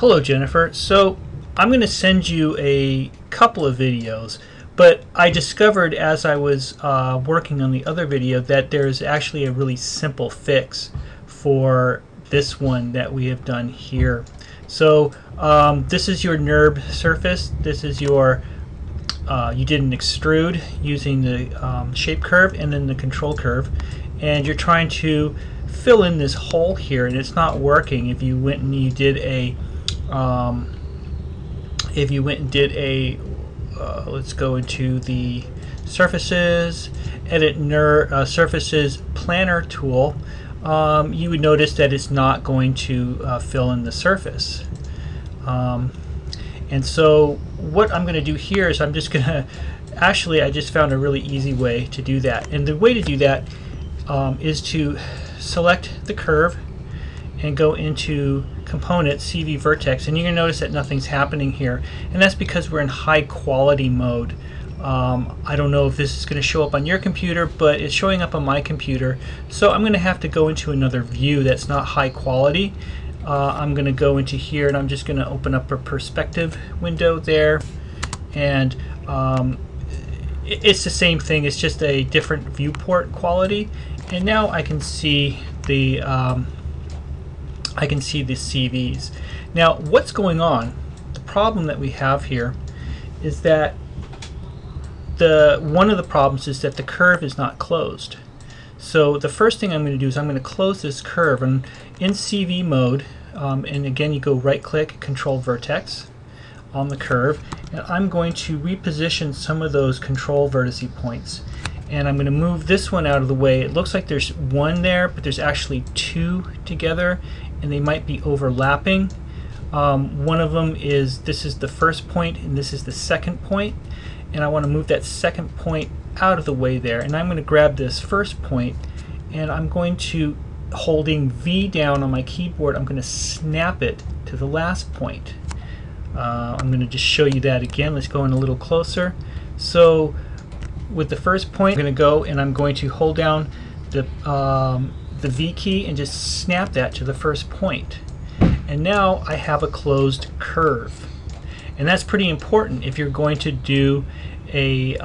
Hello Jennifer. So I'm going to send you a couple of videos, but I discovered as I was working on the other video that there's actually a really simple fix for this one that we have done here. So this is your NURB surface. This is your you did an extrude using the shape curve and then the control curve, and you're trying to fill in this hole here, and it's not working. If you went and you did a let's go into the surfaces, edit surfaces planner tool, you would notice that it's not going to fill in the surface. And so what I'm going to do here is I'm just going to I just found a really easy way to do that, and the way to do that is to select the curve and go into component CV vertex, and you're going to notice that nothing's happening here, and that's because we're in high quality mode. I don't know if this is going to show up on your computer, but it's showing up on my computer, so I'm going to have to go into another view that's not high quality. I'm going to go into here, and I'm just going to open up a perspective window there, and it's the same thing, it's just a different viewport quality, and now I can see the CVs. Now what's going on, the problem that we have here is that one of the problems is that the curve is not closed. So the first thing I'm going to do is I'm going to close this curve, and in CV mode, and again you go right click, control vertex on the curve, and I'm going to reposition some of those control vertice points, and I'm going to move this one out of the way. It looks like there's one there, but there's actually two together, and they might be overlapping. One of them is, this is the first point and this is the second point, and I want to move that second point out of the way there, and I'm going to grab this first point, and I'm going to, holding V down on my keyboard, I'm going to snap it to the last point. I'm going to just show you that again. Let's go in a little closer. So with the first point, I'm going to go and I'm going to hold down the V key and just snap that to the first point. And now I have a closed curve. And that's pretty important if you're going to do a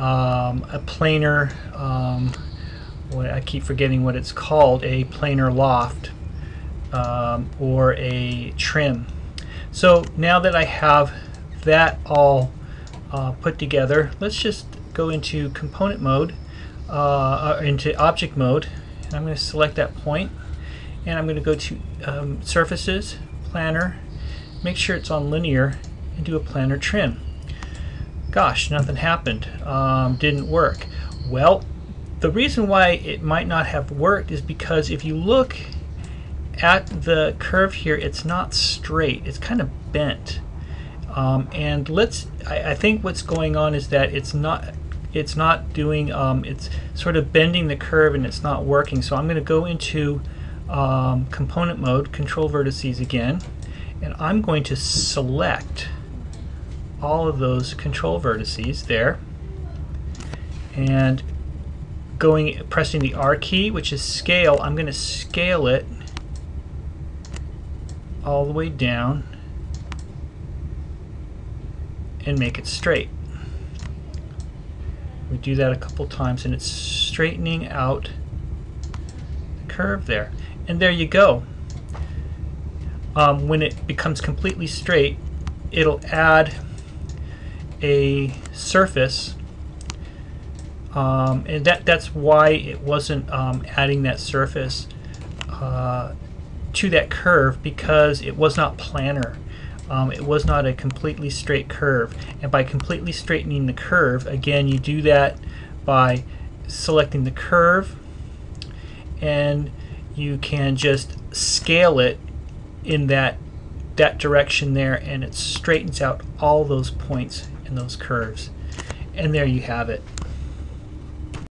planar, I keep forgetting what it's called, a planar loft or a trim. So now that I have that all put together, let's just go into component mode, into object mode, and I'm going to select that point, and I'm going to go to surfaces, planar, make sure it's on linear, and do a planar trim. Gosh, nothing happened, didn't work. Well, the reason why it might not have worked is because if you look at the curve here, it's not straight, it's kind of bent. And I think what's going on is that it's not doing, it's sort of bending the curve and it's not working. So I'm going to go into component mode, control vertices again, and I'm going to select all of those control vertices there, and pressing the R key, which is scale, I'm going to scale it all the way down and make it straight. We do that a couple times and it's straightening out the curve there, and there you go. When it becomes completely straight, it'll add a surface, and that's why it wasn't adding that surface to that curve, because it was not planar. It was not a completely straight curve, and by completely straightening the curve, again, you do that by selecting the curve, and you can just scale it in that direction there, and it straightens out all those points and those curves, and there you have it.